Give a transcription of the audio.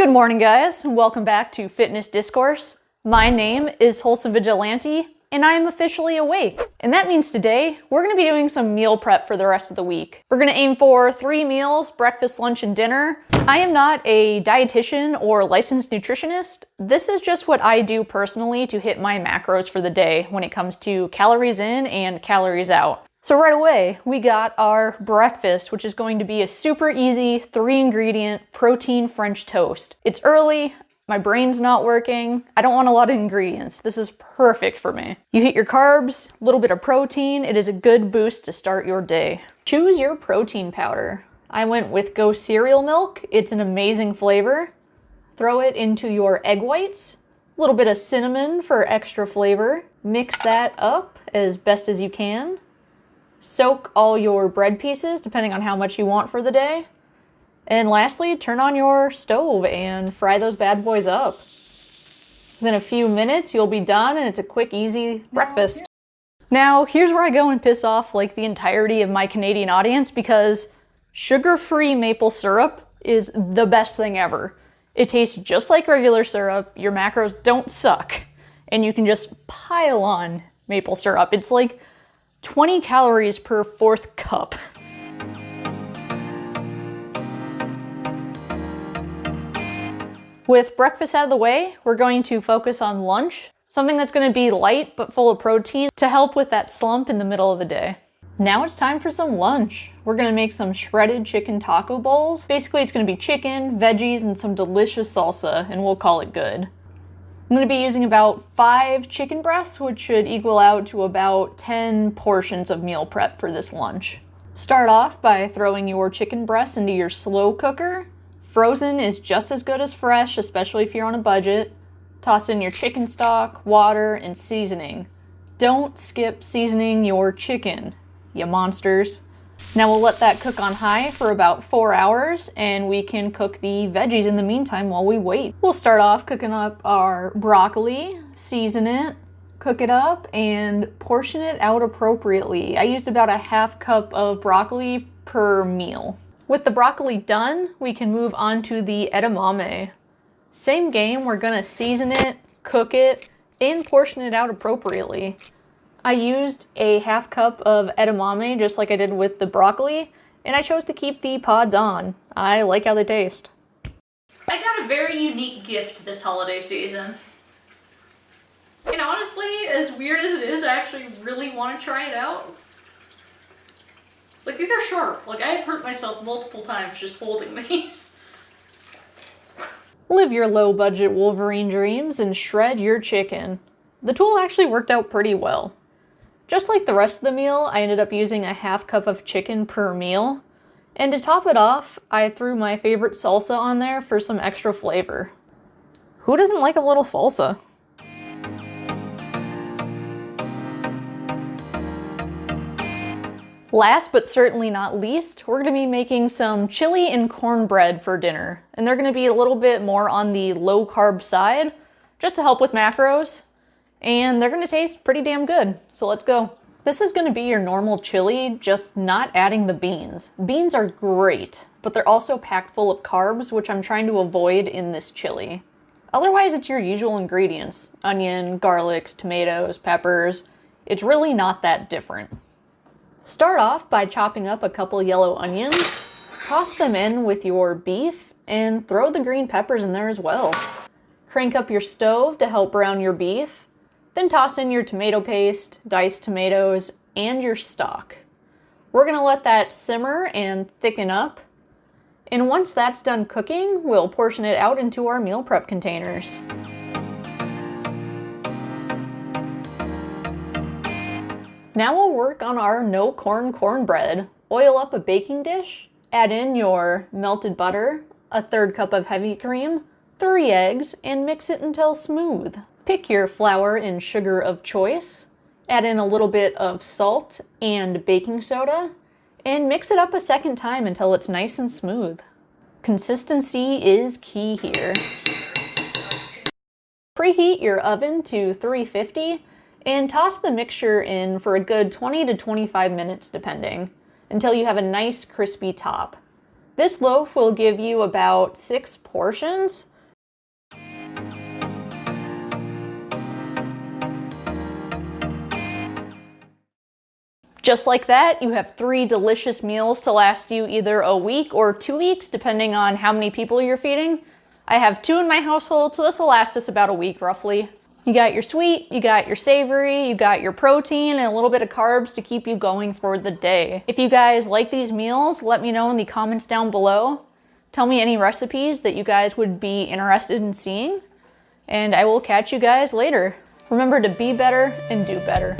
Good morning, guys, and welcome back to Fitness Discourse. My name is Wholesome Vigilante, and I am officially awake. And that means today, we're gonna be doing some meal prep for the rest of the week. We're gonna aim for 3 meals, breakfast, lunch, and dinner. I am not a dietitian or licensed nutritionist. This is just what I do personally to hit my macros for the day when it comes to calories in and calories out. So right away, we got our breakfast, which is going to be a super easy 3-ingredient protein French toast. It's early, my brain's not working, I don't want a lot of ingredients. This is perfect for me. You hit your carbs, a little bit of protein, it is a good boost to start your day. Choose your protein powder. I went with Go cereal milk, it's an amazing flavor. Throw it into your egg whites, a little bit of cinnamon for extra flavor. Mix that up as best as you can. Soak all your bread pieces, depending on how much you want for the day. And lastly, turn on your stove and fry those bad boys up. Within a few minutes, you'll be done, and it's a quick, easy breakfast. Now, here's where I go and piss off like the entirety of my Canadian audience, because sugar-free maple syrup is the best thing ever. It tastes just like regular syrup, your macros don't suck, and you can just pile on maple syrup. It's like 20 calories per 4th cup. With breakfast out of the way, we're going to focus on lunch, something that's going to be light but full of protein to help with that slump in the middle of the day. Now it's time for some lunch. We're going to make some shredded chicken taco bowls. Basically, it's going to be chicken, veggies, and some delicious salsa, and we'll call it good. I'm going to be using about 5 chicken breasts, which should equal out to about 10 portions of meal prep for this lunch. Start off by throwing your chicken breasts into your slow cooker. Frozen is just as good as fresh, especially if you're on a budget. Toss in your chicken stock, water, and seasoning. Don't skip seasoning your chicken, you monsters. Now we'll let that cook on high for about 4 hours, and we can cook the veggies in the meantime while we wait. We'll start off cooking up our broccoli, season it, cook it up, and portion it out appropriately. I used about a 1/2 cup of broccoli per meal. With the broccoli done, we can move on to the edamame. Same game, we're gonna season it, cook it, and portion it out appropriately. I used a 1/2 cup of edamame just like I did with the broccoli, and I chose to keep the pods on. I like how they taste. I got a very unique gift this holiday season. And honestly, as weird as it is, I actually really want to try it out. Like, these are sharp. Like, I've hurt myself multiple times just holding these. Live your low-budget Wolverine dreams and shred your chicken. The tool actually worked out pretty well. Just like the rest of the meal, I ended up using a 1/2 cup of chicken per meal. And to top it off, I threw my favorite salsa on there for some extra flavor. Who doesn't like a little salsa? Last but certainly not least, we're going to be making some chili and cornbread for dinner. And they're going to be a little bit more on the low-carb side, just to help with macros. And they're gonna taste pretty damn good, so let's go. This is gonna be your normal chili, just not adding the beans. Beans are great, but they're also packed full of carbs, which I'm trying to avoid in this chili. Otherwise, it's your usual ingredients. Onion, garlics, tomatoes, peppers. It's really not that different. Start off by chopping up a couple yellow onions, toss them in with your beef, and throw the green peppers in there as well. Crank up your stove to help brown your beef. Then toss in your tomato paste, diced tomatoes, and your stock. We're gonna let that simmer and thicken up. And once that's done cooking, we'll portion it out into our meal prep containers. Now we'll work on our no-corn cornbread. Oil up a baking dish, add in your melted butter, a 1/3 cup of heavy cream, 3 eggs, and mix it until smooth. Pick your flour and sugar of choice, add in a little bit of salt and baking soda, and mix it up a second time until it's nice and smooth. Consistency is key here. Preheat your oven to 350 and toss the mixture in for a good 20 to 25 minutes depending, until you have a nice crispy top. This loaf will give you about 6 portions, Just like that, you have 3 delicious meals to last you either a week or 2 weeks, depending on how many people you're feeding. I have 2 in my household, so this will last us about a week roughly. You got your sweet, you got your savory, you got your protein, and a little bit of carbs to keep you going for the day. If you guys like these meals, let me know in the comments down below. Tell me any recipes that you guys would be interested in seeing, and I will catch you guys later. Remember to be better and do better.